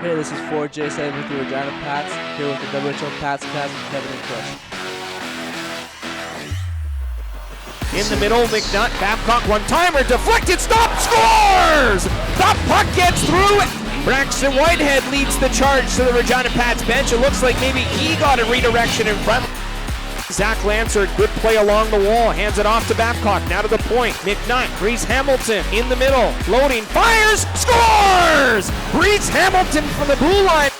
Hey, this is Jace Egland with the Regina Pats, here with the WHO Pats Cast with Kevin and Chris. In the middle, McNutt, Babcock, one-timer, deflected, stop, scores! The puck gets through. Braxton Whitehead leads the charge to the Regina Pats bench. It looks like maybe he got a redirection in front. Zach Lansard, good play along the wall, hands it off to Babcock, now to the point. McNutt, Breeze Hamilton in the middle, loading, fires, scores! Breeze Hamilton from the blue line.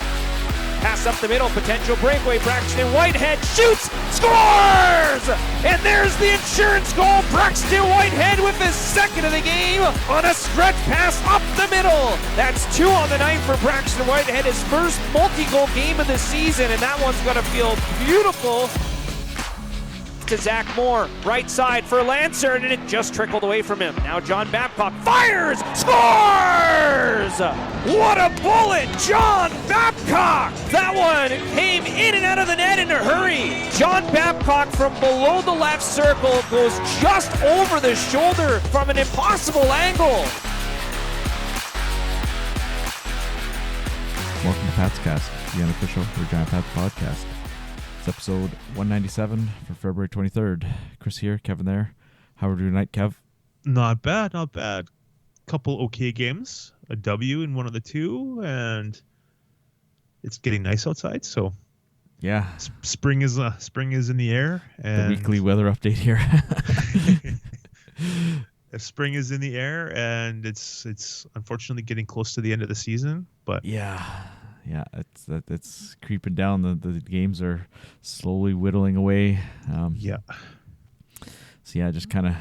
Pass up the middle, potential breakaway, Braxton Whitehead shoots, scores! And there's the insurance goal, Braxton Whitehead with his second of the game on a stretch pass up the middle. That's 2 on the night for Braxton Whitehead, his first multi-goal game of the season, and that one's gonna feel beautiful. To Zach Moore, right side for Lansard, and it just trickled away from him. Now John Babcock fires, scores! What a bullet, John Babcock! That one came in and out of the net in a hurry. John Babcock from below the left circle goes just over the shoulder from an impossible angle. Welcome to Pats Cast, the unofficial Regina Pats podcast. It's episode 197 for February 23rd. Chris here, Kevin there. How are we doing tonight, Kev? Not bad, not bad. Couple okay games, a W in one of the two, and it's getting nice outside. So yeah, spring is in the air. And the weekly weather update here. Spring is in the air, and it's unfortunately getting close to the end of the season. But yeah, it's creeping down. The games are slowly whittling away. So yeah, just kind of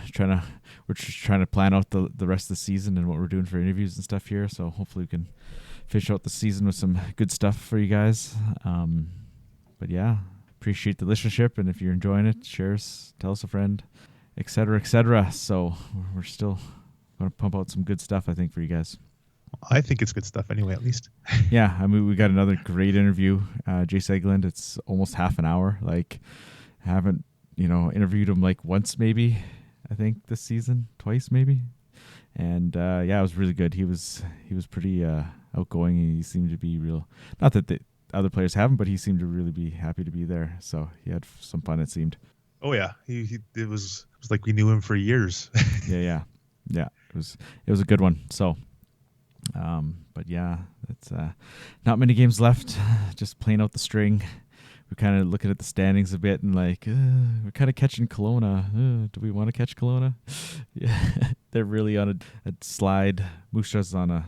we're just trying to plan out the rest of the season and what we're doing for interviews and stuff here. So hopefully we can finish out the season with some good stuff for you guys. But yeah, appreciate the listenership, and if you're enjoying it, share us, tell us a friend, etc., etc. So we're still going to pump out some good stuff, I think, for you guys. I think it's good stuff anyway, at least. Yeah, I mean, we got another great interview. Jace Egland, it's almost half an hour. Like, haven't, interviewed him like once maybe, I think, this season, twice maybe. And yeah, it was really good. He was pretty outgoing. He seemed to be real. Not that the other players haven't, but he seemed to really be happy to be there. So he had some fun, it seemed. Oh yeah, it was like we knew him for years. Yeah. It was a good one. So. But yeah, it's not many games left. Just playing out the string. We're kind of looking at the standings a bit and like we're kind of catching Kelowna. Do we want to catch Kelowna? Yeah, they're really on a slide. Moose Jaw's on a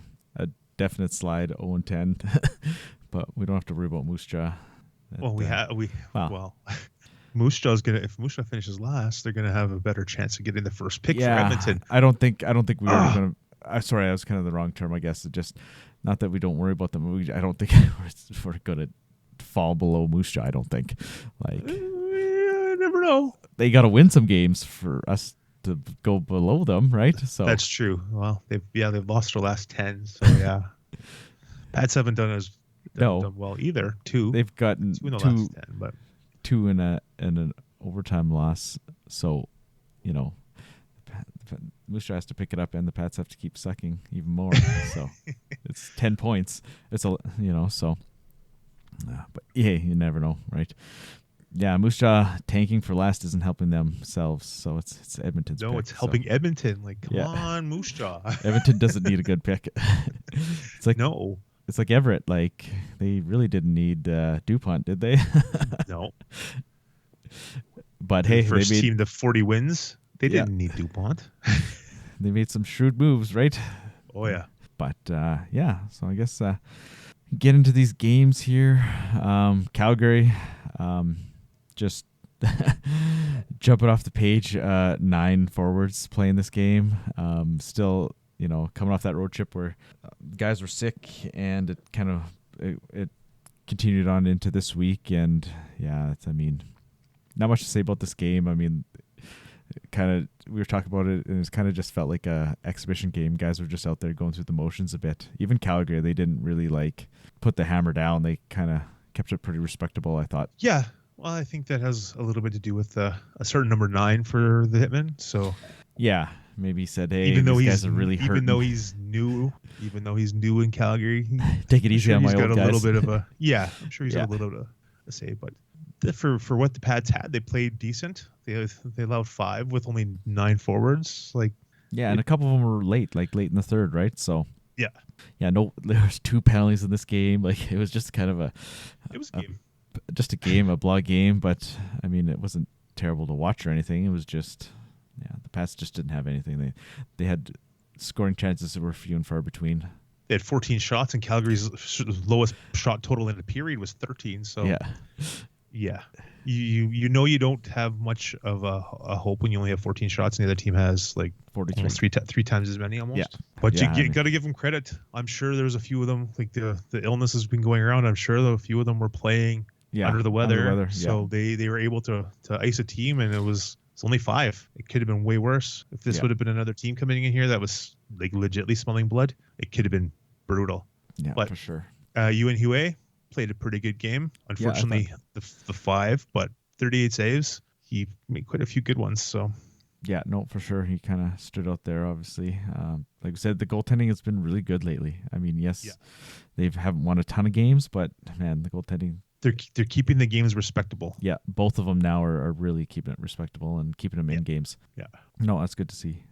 definite slide, 0-10. But we don't have to worry about Moose Jaw. Moose Jaw's if Moose Jaw finishes last, they're gonna have a better chance of getting the first pick for Edmonton. I don't think we are gonna. Sorry, that was kind of the wrong term, I guess. It just, not that we don't worry about them. I don't think we're going to fall below Moose Jaw, I don't think. Like, I never know. They got to win some games for us to go below them, right? So that's true. Well, they've lost their last 10, so yeah. Pats haven't done well either. 2. They've gotten 2 in the last 10, but 2 in an overtime loss. So, Moose Jaw has to pick it up, and the Pats have to keep sucking even more. So it's 10 points. It's so. But yeah, you never know, right? Yeah, Moose Jaw tanking for last isn't helping themselves. So it's Edmonton's. No, pick, it's helping Edmonton. Like, come on, Moose Jaw. Edmonton doesn't need a good pick. It's like no. It's like Everett. Like, they really didn't need DuPont, did they? No. But hey, first team to 40 wins. They didn't need DuPont. They made some shrewd moves, right? Oh, yeah. But, yeah, so I guess get into these games here. Calgary, just jumping off the page, 9 forwards playing this game. Still, coming off that road trip where guys were sick, and it continued on into this week. And, yeah, not much to say about this game. I mean, we were talking about it, and it's kind of just felt like a exhibition game. Guys were just out there going through the motions a bit. Even Calgary, they didn't really put the hammer down. They kind of kept it pretty respectable, I thought. Yeah, well, I think that has a little bit to do with a certain number 9 for the Hitmen. So yeah, maybe he said, hey, these guys are really hurting. Even though he's new, even though he's new in Calgary. Take it easy on my he's old got a guys. little bit of a I'm sure he's Yeah. got a little bit of a say, but for what the Pats had, they played decent. They allowed 5 with only 9 forwards. Like Yeah, and a couple of them were late in the third, right? So yeah, no, there was 2 penalties in this game. Like it was just kind of it was a game. just a game, a blog game. But I mean, it wasn't terrible to watch or anything. It was just the Pats just didn't have anything. They had scoring chances that were few and far between. They had 14 shots, and Calgary's lowest shot total in the period was 13. So yeah, you know you don't have much of a hope when you only have 14 shots, and the other team has like 43. almost three times as many almost. Yeah. But Yeah, you got to give them credit. I'm sure there's a few of them, like the illness has been going around. I'm sure a few of them were playing under the weather. So they were able to ice a team, and it's only 5. It could have been way worse. If this would have been another team coming in here that was like legitly smelling blood, it could have been brutal. Yeah, but for sure. Ewan Howe played a pretty good game. Unfortunately, the 5, but 38 saves. He made quite a few good ones. So yeah, no, for sure. He kind of stood out there, obviously. Like I said, the goaltending has been really good lately. I mean, yes, they haven't won a ton of games, but man, the goaltending. They're keeping the games respectable. Yeah, both of them now are really keeping it respectable and keeping them in games. Yeah. No, that's good to see.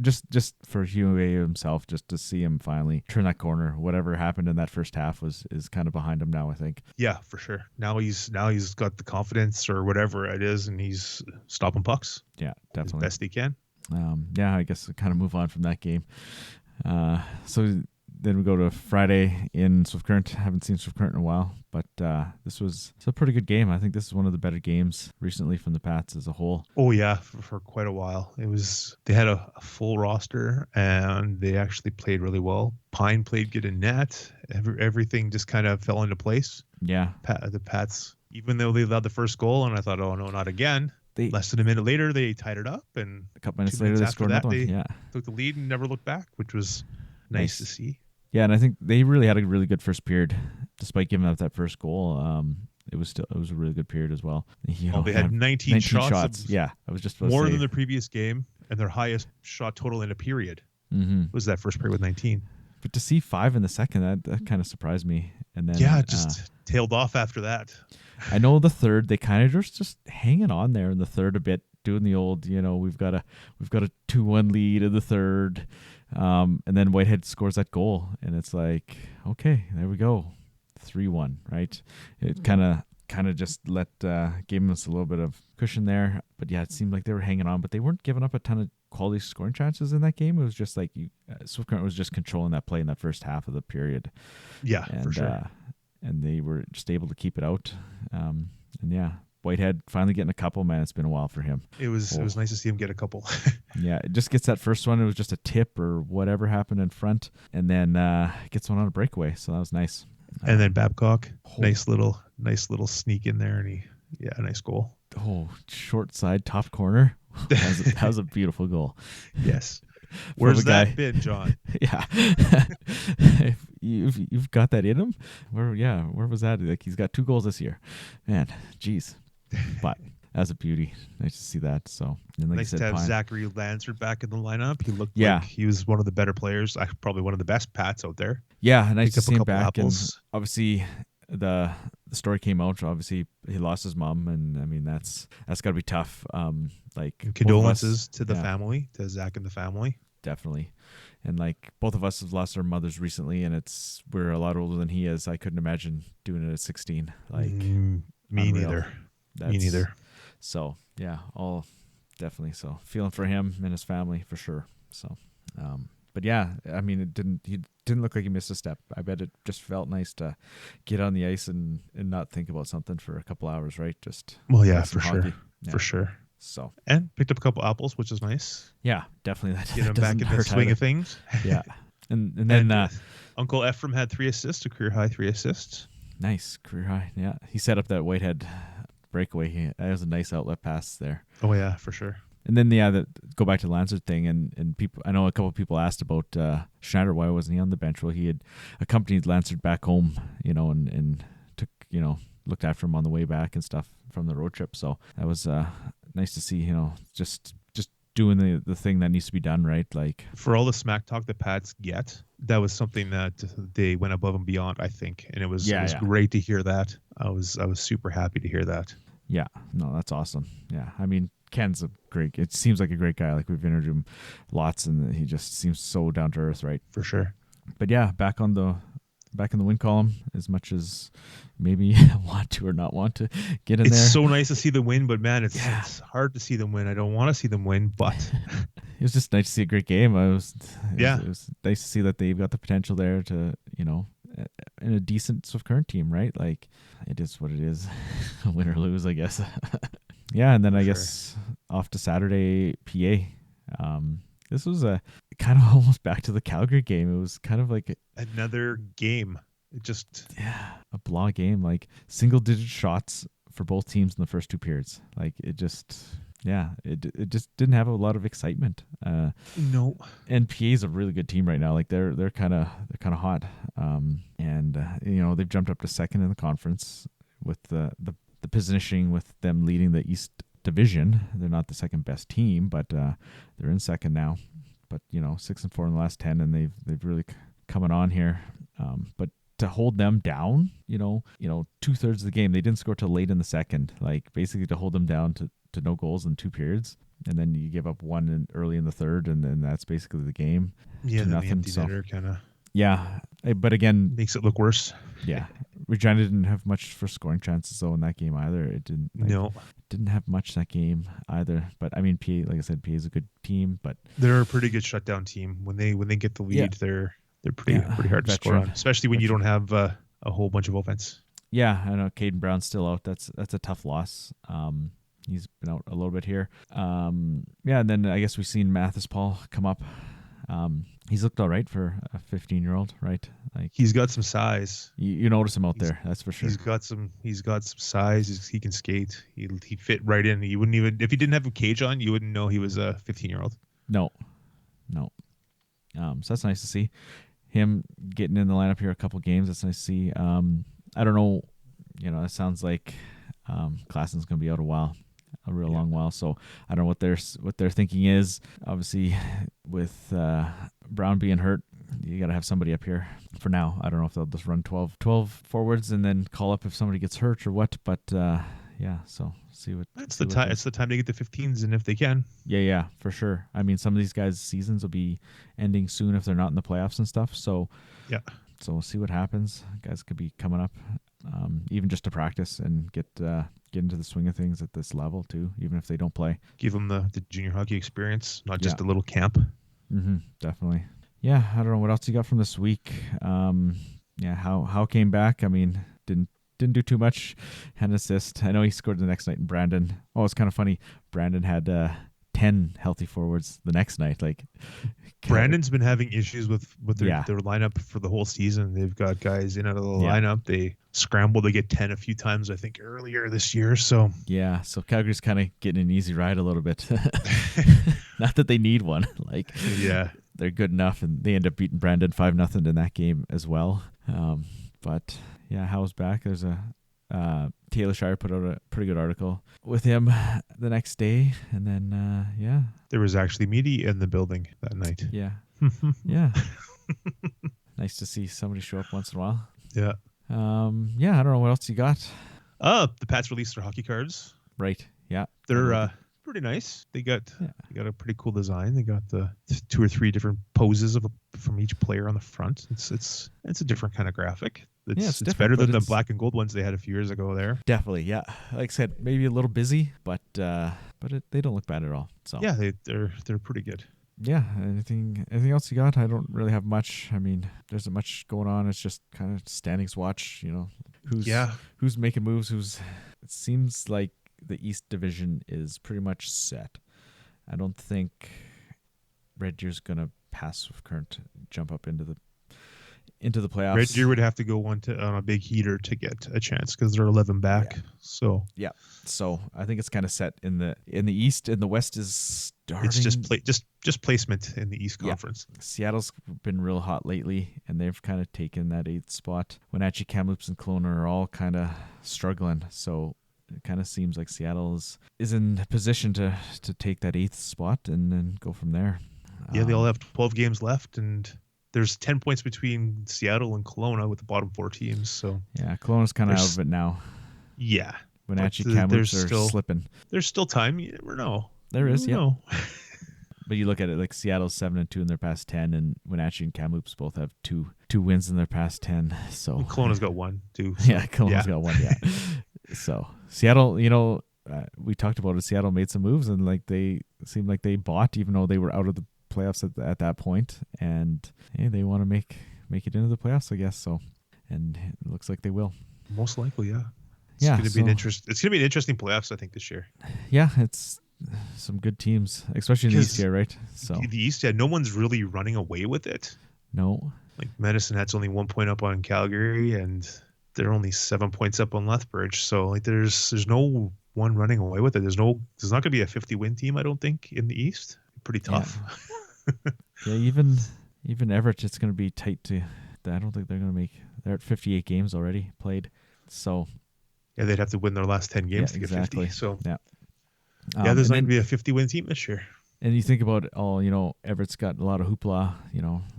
Just for Howe himself, just to see him finally turn that corner. Whatever happened in that first half is kind of behind him now, I think. Yeah, for sure. Now he's got the confidence or whatever it is, and he's stopping pucks. Yeah, definitely. As best he can. I guess we'll kind of move on from that game. So then we go to Friday in Swift Current. Haven't seen Swift Current in a while, but this was a pretty good game. I think this is one of the better games recently from the Pats as a whole. Oh yeah, for quite a while. They had a full roster, and they actually played really well. Pine played good in net. Everything just kind of fell into place. Yeah. The Pats, even though they allowed the first goal, and I thought, oh no, not again. Less than a minute later, they tied it up, and a couple minutes later, they scored another one. Yeah, took the lead and never looked back, which was nice to see. Yeah, and I think they really had a really good first period, despite giving up that first goal. It was a really good period as well. They had 19 shots. Yeah, I was just more than the previous game, and their highest shot total in a period was that first period with 19. But to see 5 in the second, that kind of surprised me. And then just tailed off after that. I know the third, they kind of just hanging on there in the third a bit, doing the old, we've got a 2-1 lead in the third. And then Whitehead scores that goal, and it's like, okay, there we go, 3-1, right? It kind of just gave us a little bit of cushion there. But yeah, it seemed like they were hanging on, but they weren't giving up a ton of quality scoring chances in that game. It was just like Swift Current was just controlling that play in that first half of the period. Yeah, for sure. And they were just able to keep it out. And yeah, Whitehead finally getting a couple. Man, it's been a while for him. It was nice to see him get a couple. Yeah, it just gets that first one. It was just a tip or whatever happened in front, and then gets one on a breakaway. So that was nice. And then Babcock, nice little sneak in there, and a nice goal. Oh, short side, top corner. That was a beautiful goal. Yes. Where's that been, John? Yeah. You've got that in him? Where was that? Like, he's got 2 goals this year. Man, geez. But that's a beauty. Nice to see that. So, and like nice I said, to have Zachary Lansard back in the lineup. He looked like he was one of the better players, probably one of the best Pats out there. Yeah, nice to see him back. And obviously, the story came out. Obviously, he lost his mom, and I mean that's got to be tough. And condolences to the family, to Zach and the family. Definitely. And like both of us have lost our mothers recently, and we're a lot older than he is. I couldn't imagine doing it at 16. Like me neither. Me neither. So yeah, all definitely. So feeling for him and his family for sure. So, but yeah, I mean, he didn't look like he missed a step. I bet it just felt nice to get on the ice and not think about something for a couple hours, right? Just for sure. Yeah. For sure. So, and picked up a couple apples, which is nice. Yeah, definitely. Get him back in the swing of things. Yeah, and then Uncle Ephraim had 3 assists, a career high 3 assists. Nice career high. Yeah, he set up that Whitehead breakaway. That was a nice outlet pass there. Oh yeah, for sure. And then go back to the Lansard thing, and people. I know a couple of people asked about Schneider. Why wasn't he on the bench? Well, he had accompanied Lansard back home, and took looked after him on the way back and stuff from the road trip. So that was nice to see. Just doing the thing that needs to be done, right? Like, for all the smack talk the Pats get, that was something that they went above and beyond, I think, and it was great to hear that. I was super happy to hear that. Yeah, no, that's awesome. Yeah, I mean, Ken's it seems like a great guy. Like, we've interviewed him lots, and he just seems so down to earth, right? For sure. But yeah, back in the win column, as much as maybe want to or not want to get in there. It's so nice to see them win, but man, it's hard to see them win. I don't want to see them win, but it was just nice to see a great game. It was nice to see that they've got the potential there to, in a decent Swift Current team, right? Like, it is what it is, win or lose, I guess. Yeah, and then I guess off to Saturday, PA. This was a kind of almost back to the Calgary game. It was kind of like another game. It just a blah game, like single-digit shots for both teams in the first 2 periods. Like, it just didn't have a lot of excitement. No. And PA's a really good team right now. Like, they're kind of hot. And they've jumped up to second in the conference with the positioning, with them leading the East Division. They're not the second best team, but they're in second now. But 6-4 in the last 10, and they've really coming on here. But to hold them down, 2/3 of the game, they didn't score till late in the second. Like, basically to hold them down to no goals in 2 periods, and then you give up one early in the third, and then that's basically the game. Yeah, the empty netter kind of. Yeah, but again, makes it look worse. Yeah, Regina didn't have much for scoring chances though in that game either. It didn't. Didn't have much that game either. But I mean, PA, like I said, PA is a good team, but they're a pretty good shutdown team. When they get the lead, they're pretty hard to score on, especially when you don't have a whole bunch of offense. Yeah, I know Caden Brown's still out. That's a tough loss. He's been out a little bit here. And then I guess we've seen Mathis Paull come up. He's looked all right for a 15-year-old, right? Like, he's got some size. You notice him out there, that's for sure. He's got some size. He can skate. He fit right in. You wouldn't even, if he didn't have a cage on, you wouldn't know he was a 15-year-old. No. So that's nice to see him getting in the lineup here a couple games. That's nice to see. I don't know. It sounds like Klassen's going to be out a real long while. So I don't know what their thinking is. Obviously, with Brown being hurt, you got to have somebody up here for now. I don't know if they'll just run 12 forwards and then call up if somebody gets hurt or what. But so see what. It's the time. It's the time to get the 15s, and if they can. Yeah, for sure. I mean, some of these guys' seasons will be ending soon if they're not in the playoffs and stuff. So yeah. So we'll see what happens. Guys could be coming up, even just to practice and get into the swing of things at this level too, even if they don't play. Give them the junior hockey experience, not just a little camp. Mm-hmm, definitely. Yeah, I don't know what else you got from this week. Howe came back. I mean, didn't do too much. Had an assist. I know he scored the next night in Brandon. Oh, it's kind of funny. Brandon had 10 healthy forwards the next night. Like, Brandon's been having issues with their lineup for the whole season. They've got guys in out of the lineup. They scrambled to get 10 a few times, I think, earlier this year. So so Calgary's kind of getting an easy ride a little bit. Not that they need one. Like, they're good enough, and they end up beating Brandon 5-0 in that game as well. But Howe's back. There's Taylor Shire put out a pretty good article with him the next day, and then there was actually media in the building that night. Yeah. Nice to see somebody show up once in a while. Yeah. I don't know what else you got. The Pats released their hockey cards. Right. Yeah. They're pretty nice. They got a pretty cool design. They got the 2 or 3 different poses from each player on the front. It's a different kind of graphic. It's better than the black and gold ones they had a few years ago there. Definitely, yeah. Like I said, maybe a little busy, but they don't look bad at all. So yeah, they're pretty good. Yeah. Anything else you got? I don't really have much. I mean, there isn't much going on. It's just kind of standings watch. Who's making moves? It seems like the East Division is pretty much set. I don't think Red Deer's gonna pass with Current, jump up into the playoffs. Red Deer would have to go on a big heater to get a chance because they're 11 back. So I think it's kind of set in the East. And the West is starting. It's just placement in the East Conference. Seattle's been real hot lately, and they've kind of taken that 8th spot. Wenatchee, Kamloops, and Kelowna are all kind of struggling. So it kind of seems like Seattle is in position to take that 8th spot and then go from there. Yeah, they all have 12 games left, and there's 10 points between Seattle and Kelowna with the bottom 4 teams. So yeah, Kelowna's kind of out of it now. Yeah. Wenatchee, Kamloops are slipping. There's still time. You never know. There is, yeah. No. But you look at it, like Seattle's 7-2 in their past 10, and Wenatchee and Kamloops both have two wins in their past 10. So Kelowna's got 1 too. So. Yeah, Kelowna's got 1. Yeah. So Seattle, we talked about it. Seattle made some moves, and like they seemed like they bought, even though they were out of the playoffs at that point, and hey, they want to make it into the playoffs, I guess. So, and it looks like they will. Most likely, yeah. It's going to be an interesting playoffs, I think, this year. Yeah, it's some good teams, especially in the East here, right? So the East, yeah, no one's really running away with it. No. Like Medicine Hat's only 1 point up on Calgary, and they're only 7 points up on Lethbridge. So like, there's no one running away with it. There's not going to be a 50-win team, I don't think, in the East. Pretty tough. Yeah, even Everett, it's going to be tight to. I don't think they're going to make. They're at 58 games already played, so. Yeah, they'd have to win their last 10 games to get 50. So yeah, there's not going to be a 50-win team this year. And you think about Everett's got a lot of hoopla,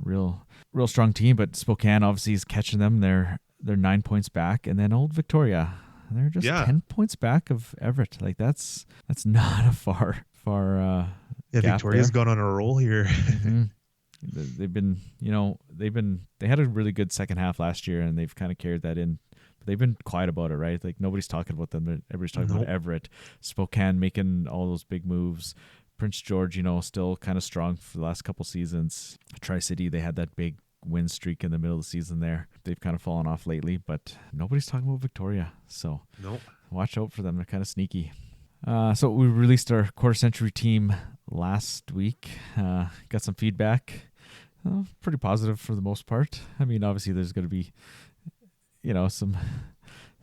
real strong team, but Spokane obviously is catching them. They're 9 points back, and then Old Victoria, they're just 10 points back of Everett. Like that's not a far. Yeah, Victoria's gone on a roll here. Mm-hmm. They had a really good second half last year, and they've kind of carried that in. But they've been quiet about it, right? Like nobody's talking about them. Everybody's talking about Everett. Spokane making all those big moves. Prince George, still kind of strong for the last couple seasons. Tri-City, they had that big win streak in the middle of the season there. They've kind of fallen off lately, but nobody's talking about Victoria. So watch out for them. They're kind of sneaky. So we released our quarter century team last week. Got some feedback. Pretty positive for the most part. I mean, obviously there's going to be,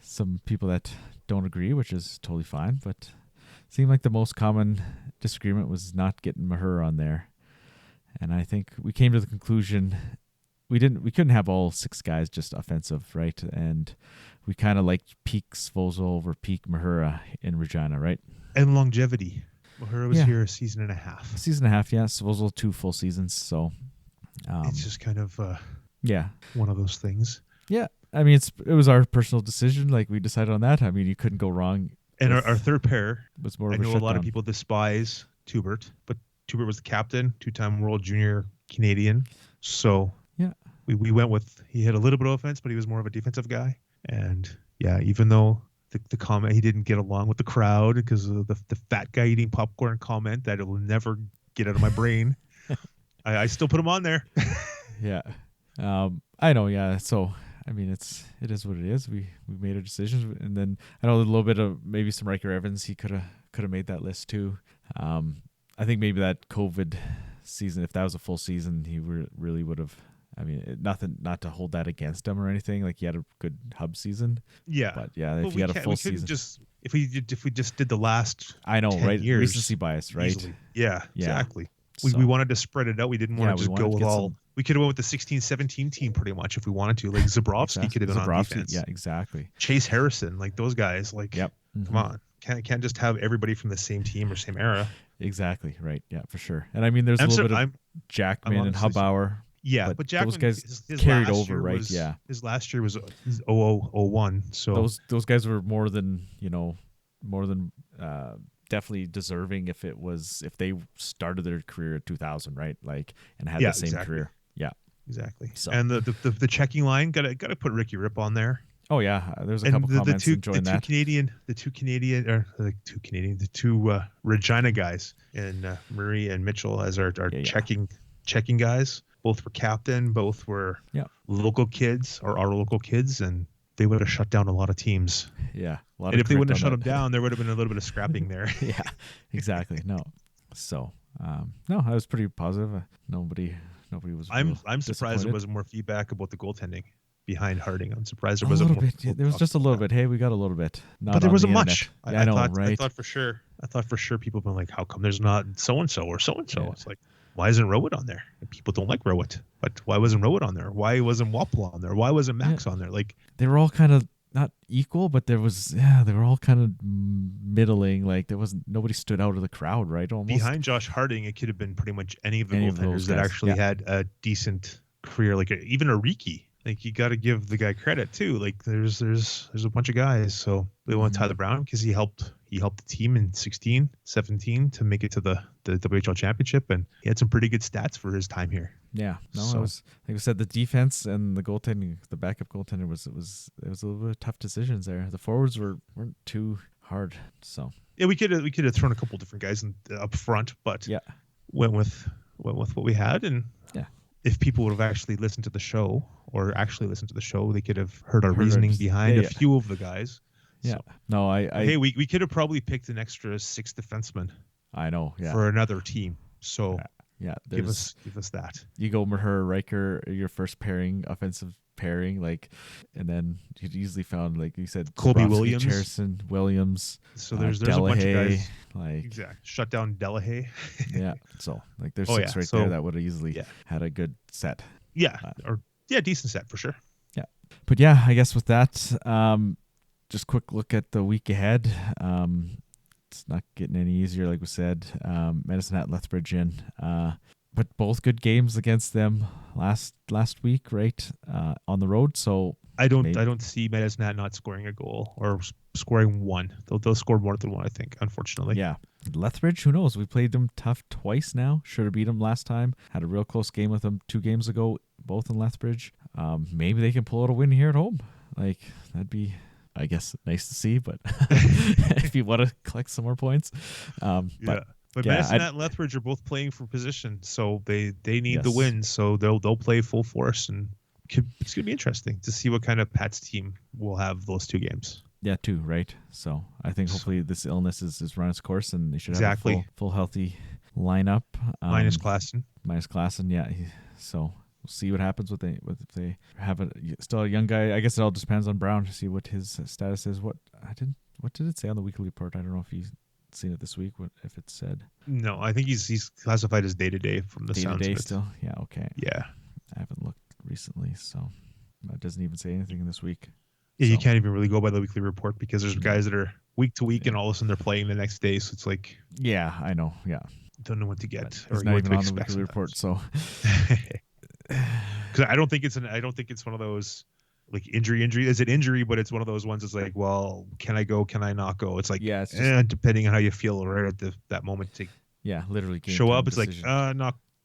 some people that don't agree, which is totally fine. But it seemed like the most common disagreement was not getting Mahura on there. And I think we came to the conclusion we couldn't have all 6 guys just offensive, right? And we kind of liked peak Svozil over peak Mahura in Regina, right? And longevity. Mahura was here a season and a half. A season and a half, yeah. Svozil 2 full seasons, so it's just kind of one of those things. Yeah, I mean it was our personal decision. Like we decided on that. I mean you couldn't go wrong. And our third pair was more. I know a lot of people despise Tubert, but Tubert was the captain, 2-time World Junior Canadian. So yeah, we went with, he had a little bit of offense, but he was more of a defensive guy. And yeah, even though the comment, he didn't get along with the crowd because of the fat guy eating popcorn comment that it will never get out of my brain. I still put him on there. Yeah. I know. Yeah. So, I mean, it is what it is. We made our decisions, and then I know a little bit of maybe some Riker Evans. He could have made that list too. I think maybe that COVID season, if that was a full season, he really would have. I mean, not to hold that against him or anything. Like he had a good hub season. Yeah. But yeah, if you had a full season, if we just did the last. I know, 10 right? Years, recency bias, right? Easily. Yeah. Exactly. So, we wanted to spread it out. We didn't want to just go with all. We could have went with the 16-17 team pretty much if we wanted to. Like Zabrovsky could have been on defense. Yeah, exactly. Chase Harrison, like those guys. Like, come on, can't just have everybody from the same team or same era. Exactly right. Yeah, for sure. And I mean, there's a little bit of Jackman and Hubauer. Yeah, but Jackman, those guys his carried over, right? His last year was 0001. So those guys were more than definitely deserving if they started their career at 2000, right? Like, and had the same career. Yeah, exactly. So, and the checking line gotta put Ricky Rip on there. Oh yeah, there's a couple comments enjoying that. The two Regina guys and Murray and Mitchell as our checking guys. Both were captain. Both were local kids or our local kids, and they would have shut down a lot of teams. Yeah. And if they wouldn't have shut them down, there would have been a little bit of scrapping there. Yeah, exactly. No. So, no, I was pretty positive. Nobody was. I'm surprised there wasn't more feedback about the goaltending behind Harding. I'm surprised there wasn't a little bit. Yeah, there was just a little bit. Hey, we got a little bit. But there wasn't much. I know, right? I thought for sure people have been like, how come there's not so-and-so or so-and-so? Yeah. It's like, why isn't Rowett on there? People don't like Rowett, but why wasn't Rowett on there? Why wasn't Wapla on there? Why wasn't Max on there? Like, they were all kind of not equal, but there was they were all kind of middling. Like there wasn't nobody stood out of the crowd, right? Almost behind Josh Harding, it could have been pretty much any of the goaltenders that actually had a decent career, like even a Riki. Like you got to give the guy credit too. Like there's a bunch of guys. So they went Tyler Brown because he helped the team in 16, 17 to make it to the WHL championship, and he had some pretty good stats for his time here. Yeah, no, it was like I said, the defense and the goaltending, the backup goaltender was a little bit of tough decisions there. The forwards weren't too hard, so yeah, we could have thrown a couple different guys up front, but went with what we had, and if people would have actually listened to the show, they could have heard our reasoning behind a few of the guys. Yeah. So, no, hey, we could have probably picked an extra 6 defenseman. I know. Yeah. For another team. So give us that. You go Maher, Riker, your first pairing, offensive pairing, like, and then you'd easily found, like you said, Colby Williams, Cherson, Williams. So there's a bunch of guys. Like exactly. Shut down Delahaye. Yeah. So like there's 6 there that would have easily had a good set. Yeah. Decent set for sure. Yeah. But yeah, I guess with that, just quick look at the week ahead. It's not getting any easier, like we said. Medicine Hat, Lethbridge in. But both good games against them last week, right? On the road. So I don't see Medicine Hat not scoring a goal or scoring one. They'll score more than one, I think, unfortunately. Yeah. Lethbridge, who knows? We played them tough twice now. Should have beat them last time. Had a real close game with them 2 games ago, both in Lethbridge. Maybe they can pull out a win here at home. Like, that'd be, I guess, nice to see, but if you want to collect some more points. But Medicine Hat and Lethbridge are both playing for position, so they need the win, so they'll play full force, and it's going to be interesting to see what kind of Pat's team will have those 2 games. Yeah, 2, right? So I think hopefully this illness is run its course, and they should have a full healthy lineup. Minus Klassen. Yeah. So we'll see what happens if they have still a young guy. I guess it all depends on Brown to see what his status is. What did it say on the weekly report? I don't know if he's seen it this week. If it said. No, I think he's classified as day-to-day from the sounds of it. Still. Yeah. Okay. Yeah. I haven't looked recently, so it doesn't even say anything this week. Yeah, you can't even really go by the weekly report because there's guys that are week to week and all of a sudden they're playing the next day. So it's like, yeah, I know. Yeah. Don't know what to get or not even on the weekly report. So because I don't think it's one of those like injury. Is it injury? But it's one of those ones. It's like, well, can I go? Can I not go? It's like, it's just, depending on how you feel right at that moment to literally show up. It's decision. Like,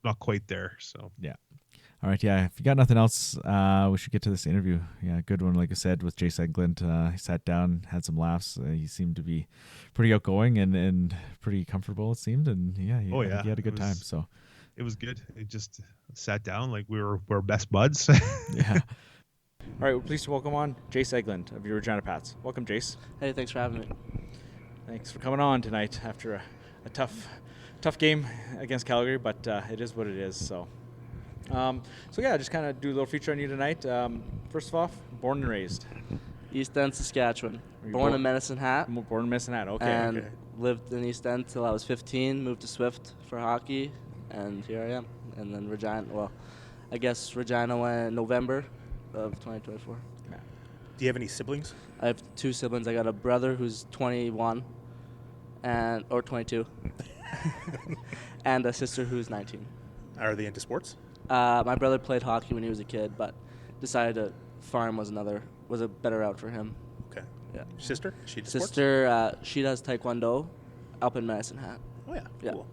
not quite there. So yeah. All right, yeah. If you got nothing else, we should get to this interview. Yeah, good one, like I said, with Jace Egland. He sat down, had some laughs. He seemed to be pretty outgoing and pretty comfortable, it seemed. And he had a good time. So it was good. It just sat down like we're best buds. Yeah. All right, we're pleased to welcome on Jace Egland of your Regina Pats. Welcome, Jace. Hey, thanks for having me. Thanks for coming on tonight after a tough game against Calgary, but it is what it is. So just kind of do a little feature on you tonight. First off, born and raised. East End, Saskatchewan. Born in Medicine Hat. Born in Medicine Hat, okay. And lived in East End till I was 15, moved to Swift for hockey, and here I am. And then Regina went in November of 2024. Yeah. Do you have any siblings? I have 2 siblings. I got a brother who's 21 or 22 and a sister who's 19. Are they into sports? My brother played hockey when he was a kid, but decided to farm was a better route for him. Okay. Yeah. Sister? She does sports? She does taekwondo up in Medicine Hat. Oh, yeah. Yeah. Cool.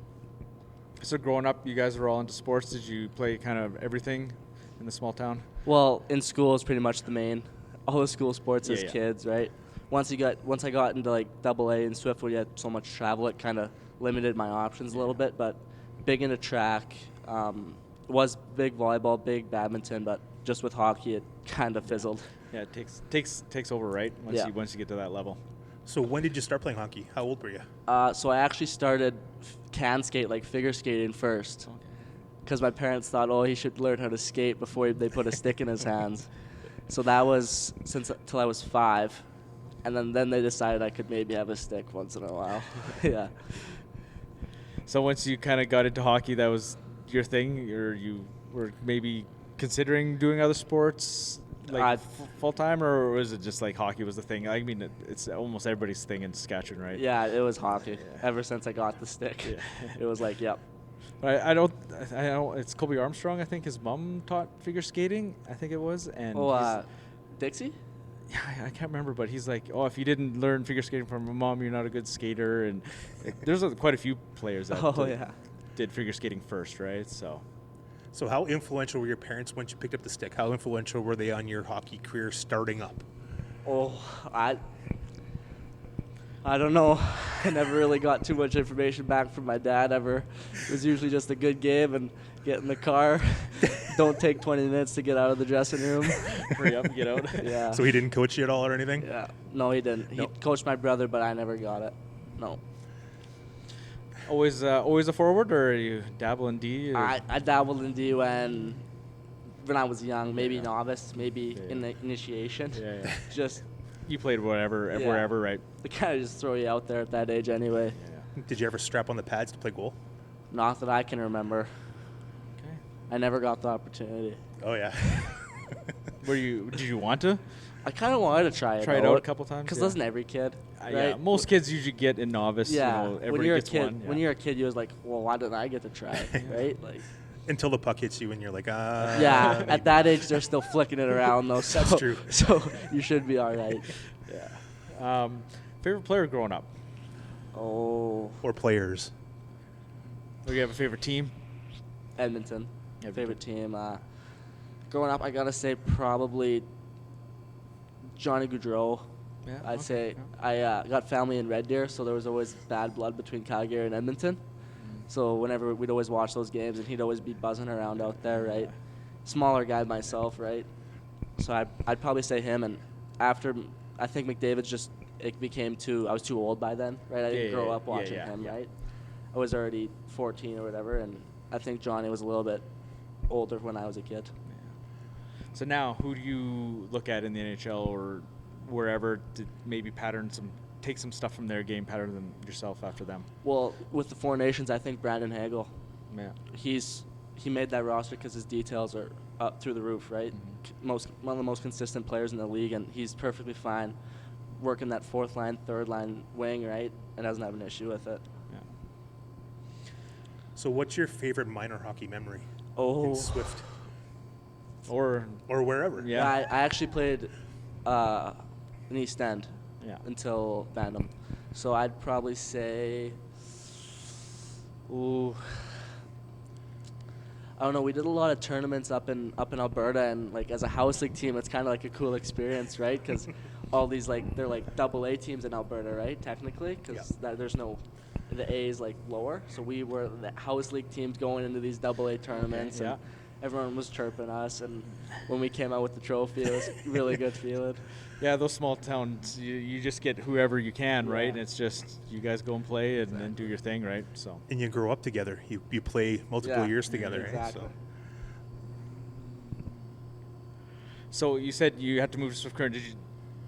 So growing up, you guys were all into sports. Did you play kind of everything in the small town? Well, in school is pretty much the main. All the school sports as kids, right? Once I got into like AA in Swift, where you had so much travel, it kind of limited my options a little bit. But big into track. Was big volleyball, big badminton, but just with hockey, it kind of fizzled. Yeah, it takes over, right? Once you get to that level. So when did you start playing hockey? How old were you? So I actually started can skate, like figure skating first, because my parents thought, he should learn how to skate before they put a stick in his hands. So that was till I was 5, and then they decided I could maybe have a stick once in a while. Yeah. So once you kind of got into hockey, that was your thing, or you were maybe considering doing other sports Like full time, or was it just like hockey was the thing? I mean, it's almost everybody's thing in Saskatchewan, right? Yeah, it was hockey. Yeah. Ever since I got the stick, it was like, yep. I don't. It's Kobe Armstrong. I think his mom taught figure skating. I think it was. And Dixie. Yeah, I can't remember, but he's like, oh, if you didn't learn figure skating from your mom, you're not a good skater. And there's quite a few players that did figure skating first, right? So how influential were your parents once you picked up the stick? How influential were they on your hockey career starting up? Oh, I don't know. I never really got too much information back from my dad ever. It was usually just a good game and get in the car. Don't take 20 minutes to get out of the dressing room. Hurry up and get out. Yeah. So he didn't coach you at all or anything? Yeah. No, he didn't. He coached my brother, but I never got it. No. Always a forward, or you dabble in D? I dabbled in D when I was young, maybe novice, maybe in the initiation. Yeah. Just you played wherever, right? They kind of just throw you out there at that age anyway. Yeah. Did you ever strap on the pads to play goal? Not that I can remember. Okay. I never got the opportunity. Oh yeah. Did you want to? I kind of wanted to try it out a couple times. Because doesn't every kid? Right? Yeah, most kids usually get in novice. Yeah. When you're a kid, when you're a kid, you're like, well, why didn't I get to try it, right? Like. Until the puck hits you and you're like, Yeah, at that age, they're still flicking it around, though. So, that's true. So you should be all right. Yeah. Favorite player growing up? Oh. Or players. Do you have a favorite team? Edmonton. Favorite team. Growing up, I got to say probably Johnny Gaudreau. Yeah, I'd say I got family in Red Deer, so there was always bad blood between Calgary and Edmonton. So whenever we'd always watch those games, and he'd always be buzzing around out there, right? Smaller guy myself, right? So I'd probably say him. And after, I think McDavid's I was too old by then, right? I didn't grow up watching him, right? I was already 14 or whatever, and I think Johnny was a little bit older when I was a kid. Yeah. So now, who do you look at in the NHL or wherever to maybe take some stuff from their game, pattern them yourself after them? Well, with the Four Nations, I think Brandon Hagel. Yeah. He made that roster because his details are up through the roof, right? Mm-hmm. One of the most consistent players in the league, and he's perfectly fine working that fourth line, third line wing, right? And doesn't have an issue with it. Yeah. So what's your favorite minor hockey memory? Oh. In Swift. Or wherever. Yeah. I actually played in East End until Vandom. So I'd probably say, I don't know. We did a lot of tournaments up in Alberta, and like as a house league team, it's kind of like a cool experience, right? Because all these they're like AA teams in Alberta, right? Technically, because there's no, the A is like lower. So we were the house league teams going into these AA tournaments, and everyone was chirping us. And when we came out with the trophy, it was really good feeling. Yeah, those small towns, you just get whoever you can, right? And it's just you guys go and play and do your thing, right? So. And you grow up together. You play multiple years together, exactly. Right? So you said you had to move to Swift Current.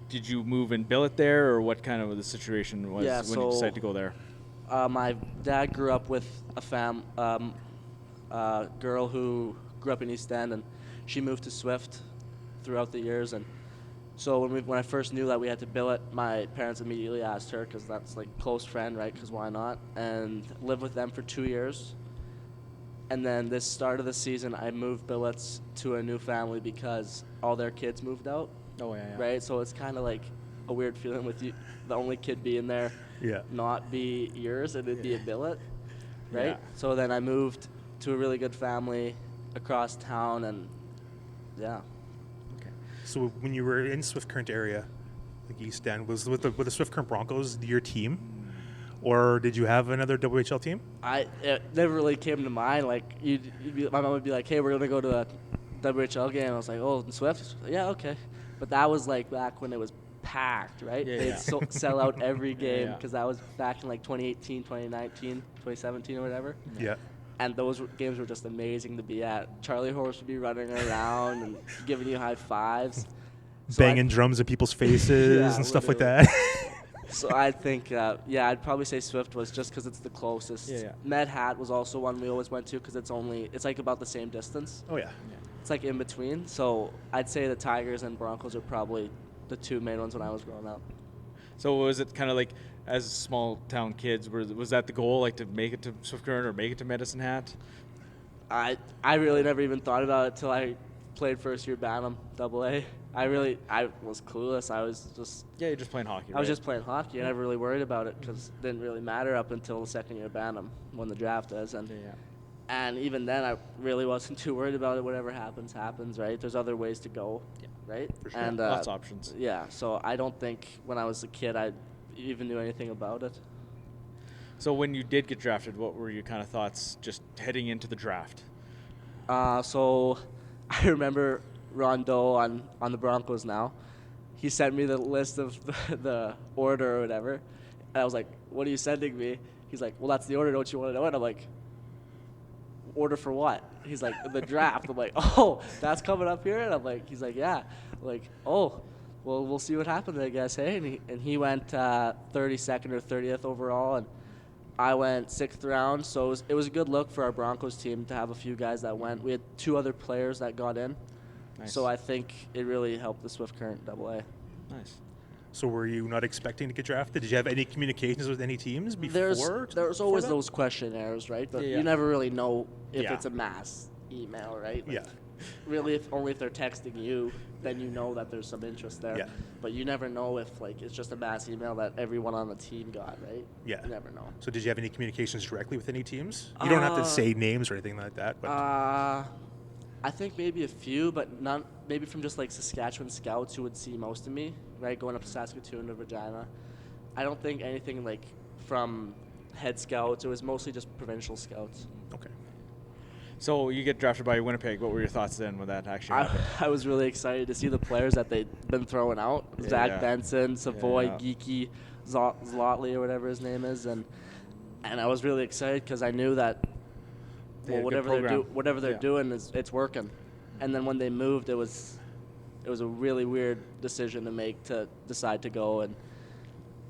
Did you move and bill it there, or what kind of the situation was when you decided to go there? My dad grew up with a girl who grew up in East End, and she moved to Swift throughout the years. And so when I first knew that we had to bill it, my parents immediately asked her, because that's like close friend, right? Because why not? And lived with them for 2 years. And then this start of the season, I moved billets to a new family because all their kids moved out. Oh yeah. Right, so it's kind of like a weird feeling with you, the only kid being there, not be yours, and it'd be a billet, right? Yeah. So then I moved to a really good family across town, and So when you were in Swift Current area, like East End, was with the Swift Current Broncos your team, or did you have another WHL team? It never really came to mind. Like my mom would be like, "Hey, we're gonna go to a WHL game." I was like, "Oh, in Swift? Yeah, okay." But that was like back when it was packed, right? They'd sell out every game because that was back in like 2018, 2019, 2017 or whatever. Yeah. And those games were just amazing to be at. Charlie Horse would be running around and giving you high fives. Banging drums at people's faces and stuff like that. So I think, I'd probably say Swift was just because it's the closest. Med Hat was also one we always went to because it's like about the same distance. Oh, yeah. It's like in between. So I'd say the Tigers and Broncos are probably the two main ones when I was growing up. So was it kind of like, as small town kids, was that the goal, like to make it to Swift Current or make it to Medicine Hat? I really never even thought about it till I played first year Bantam AA. I was clueless. I was just you're just playing hockey. I was just playing hockey. I never really worried about it because it didn't really matter up until the second year Bantam when the draft is. And even then, I really wasn't too worried about it. Whatever happens, right? There's other ways to go, right? For sure. And lots of options. Yeah, so I don't think when I was a kid I even knew anything about it. So when you did get drafted, what were your kind of thoughts just heading into the draft? So I remember Rondeau on the Broncos now. He sent me the list of the order or whatever. And I was like, what are you sending me? He's like, well, that's the order. Don't you want to know it? I'm like, order for what? He's like, the draft. I'm like, oh, that's coming up here? And I'm like, he's like, yeah. I'm like, oh, well, we'll see what happens, I guess, hey? And he went 32nd or 30th overall, and I went 6th round. So it was a good look for our Broncos team to have a few guys that went. We had 2 other players that got in. Nice. So I think it really helped the Swift Current AA. Nice. So were you not expecting to get drafted? Did you have any communications with any teams before? There's always those questionnaires, right? But you never really know if it's a mass email, right? Like, really, if they're texting you, then you know that there's some interest there. Yeah. But you never know if it's just a mass email that everyone on the team got, right? Yeah. You never know. So did you have any communications directly with any teams? You don't have to say names or anything like that. But I think maybe a few, but none. Maybe from just Saskatchewan scouts who would see most of me, right, going up to Saskatoon to Regina. I don't think anything from head scouts. It was mostly just provincial scouts. Okay. So you get drafted by Winnipeg. What were your thoughts then when that actually happened? I was really excited to see the players that they'd been throwing out. Zach Benson, Savoy, Geeky, Zlotley, or whatever his name is, and I was really excited because I knew that whatever they're doing it's working. And then when they moved, it was a really weird decision to make to decide to go, and